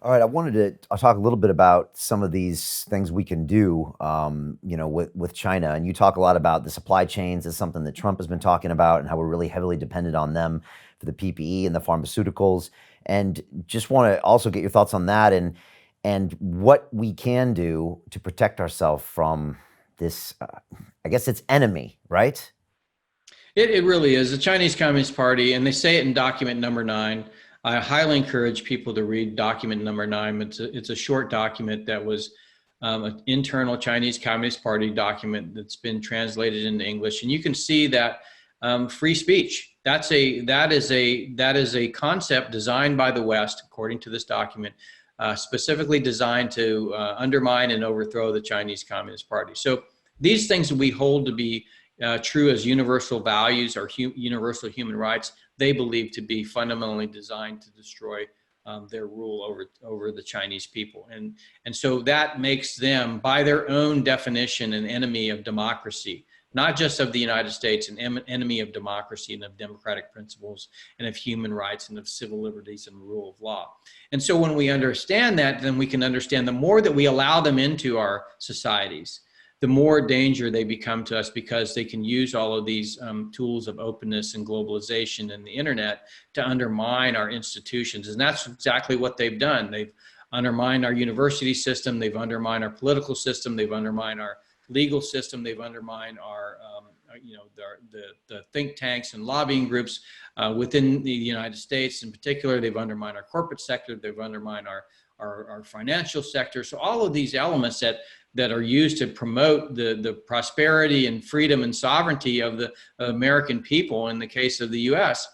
All right, I wanted to talk a little bit about some of these things we can do, with China. And you talk a lot about the supply chains as something that Trump has been talking about, and how we're really heavily dependent on them for the PPE and the pharmaceuticals. And just want to also get your thoughts on that, and what we can do to protect ourselves from this. I guess it's enemy, right? It really is. The Chinese Communist Party, and they say it in document number nine. I highly encourage people to read document number nine. It's a short document that was an internal Chinese Communist Party document that's been translated into English. And you can see that free speech, that is a concept designed by the West, according to this document, specifically designed to undermine and overthrow the Chinese Communist Party. So these things we hold to be true as universal values or universal human rights, they believe to be fundamentally designed to destroy their rule over the Chinese people. And so that makes them, by their own definition, an enemy of democracy, not just of the United States, an enemy of democracy and of democratic principles and of human rights and of civil liberties and rule of law. And so when we understand that, then we can understand the more that we allow them into our societies, the more danger they become to us, because they can use all of these tools of openness and globalization and the internet to undermine our institutions. And that's exactly what they've done. They've undermined our university system. They've undermined our political system. They've undermined our legal system. They've undermined our, the think tanks and lobbying groups within the United States in particular. They've undermined our corporate sector. They've undermined our financial sector. So all of these elements that are used to promote the prosperity and freedom and sovereignty of the American people in the case of the US,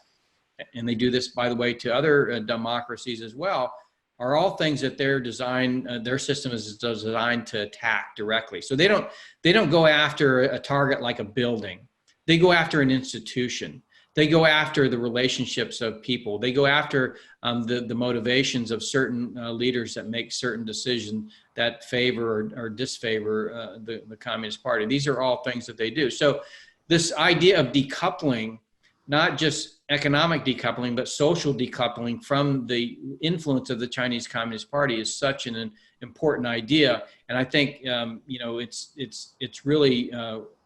and they do this, by the way, to other democracies as well, are all things that their system is designed to attack directly. So they don't go after a target like a building. They go after an institution. They go after the relationships of people. They go after the motivations of certain leaders that make certain decisions that favor or disfavor the Communist Party. These are all things that they do. So this idea of decoupling, not just economic decoupling, but social decoupling from the influence of the Chinese Communist Party, is such an important idea. And I think it's really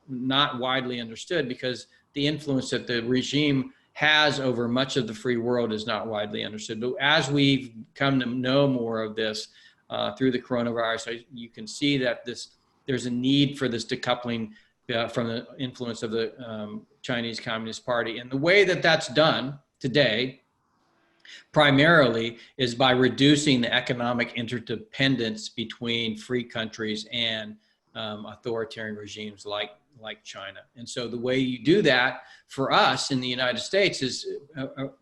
not widely understood, because the influence that the regime has over much of the free world is not widely understood. But as we've come to know more of this through the coronavirus, you can see that there's a need for this decoupling from the influence of the Chinese Communist Party. And the way that that's done today primarily is by reducing the economic interdependence between free countries and authoritarian regimes like China. And so the way you do that for us in the United States is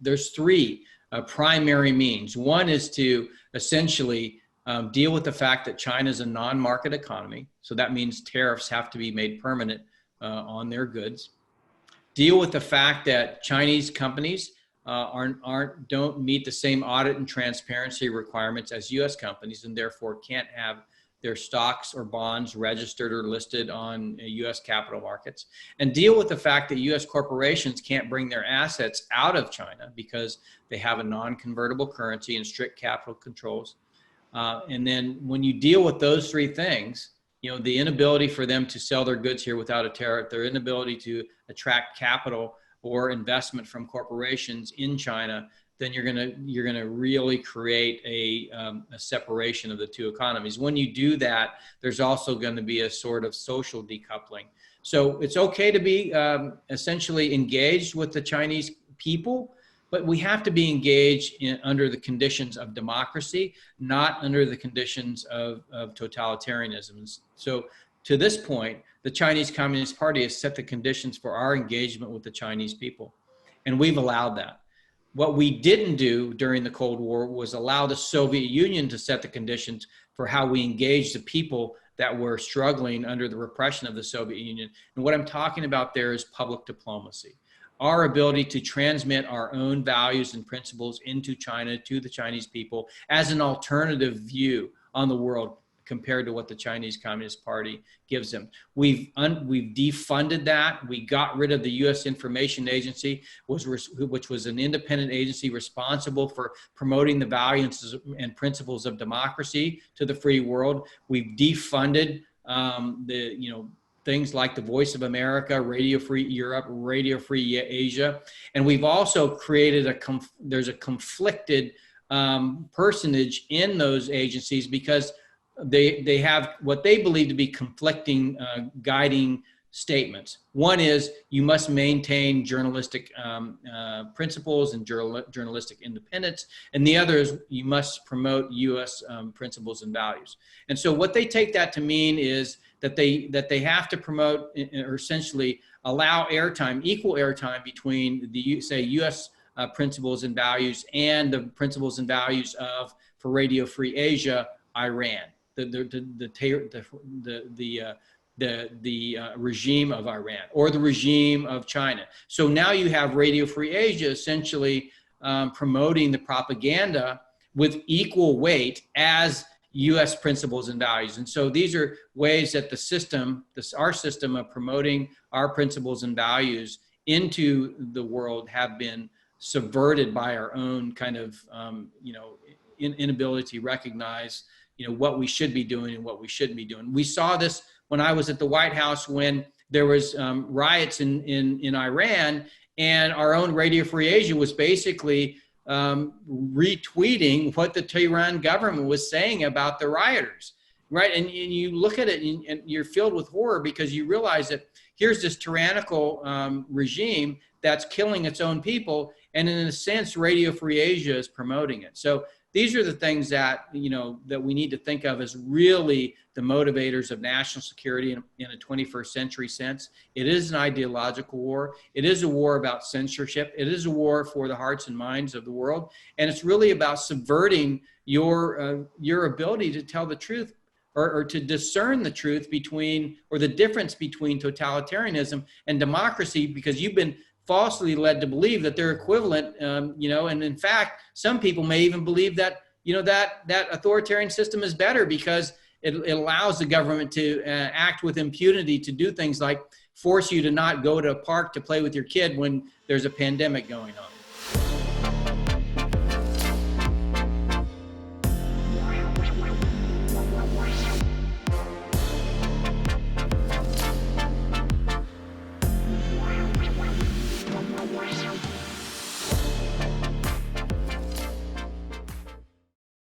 there's three primary means. One is to essentially deal with the fact that China is a non-market economy. So that means tariffs have to be made permanent on their goods. Deal with the fact that Chinese companies don't meet the same audit and transparency requirements as US companies, and therefore can't have their stocks or bonds registered or listed on US capital markets. And deal with the fact that US corporations can't bring their assets out of China because they have a non-convertible currency and strict capital controls. And then when you deal with those three things, the inability for them to sell their goods here without a tariff, their inability to attract capital or investment from corporations in China, then you're gonna really create a separation of the two economies. When you do that, there's also going to be a sort of social decoupling. So it's okay to be essentially engaged with the Chinese people, but we have to be engaged under the conditions of democracy, not under the conditions of totalitarianism. So to this point, the Chinese Communist Party has set the conditions for our engagement with the Chinese people, and we've allowed that. What we didn't do during the Cold War was allow the Soviet Union to set the conditions for how we engage the people that were struggling under the repression of the Soviet Union. And what I'm talking about there is public diplomacy. Our ability to transmit our own values and principles into China to the Chinese people as an alternative view on the world, compared to what the Chinese Communist Party gives them. We've defunded that. We got rid of the U.S. Information Agency, which was an independent agency responsible for promoting the values and principles of democracy to the free world. We've defunded things like the Voice of America, Radio Free Europe, Radio Free Asia, and we've also created there's a conflicted personage in those agencies because they have what they believe to be conflicting guiding statements. One is you must maintain journalistic principles and journalistic independence, and the other is you must promote U.S. Principles and values. And so what they take that to mean is that they have to promote or essentially allow airtime, equal airtime between the say U.S. Principles and values and the principles and values of, for Radio Free Asia, Iran, the regime of Iran or the regime of China. So now you have Radio Free Asia essentially promoting the propaganda with equal weight as U.S. principles and values. And so these are ways that our system of promoting our principles and values into the world have been subverted by our own kind of, inability to recognize, what we should be doing and what we shouldn't be doing. We saw this when I was at the White House when there was riots in Iran, and our own Radio Free Asia was basically retweeting what the Tehran government was saying about the rioters, right? And you look at it and you're filled with horror because you realize that here's this tyrannical regime that's killing its own people, and in a sense, Radio Free Asia is promoting it. So these are the things that, that we need to think of as really the motivators of national security in a 21st century sense. It is an ideological war. It is a war about censorship. It is a war for the hearts and minds of the world. And it's really about subverting your ability to tell the truth or to discern the truth between, or the difference between totalitarianism and democracy, because you've been falsely led to believe that they're equivalent, and in fact, some people may even believe that, that authoritarian system is better because it allows the government to act with impunity to do things like force you to not go to a park to play with your kid when there's a pandemic going on.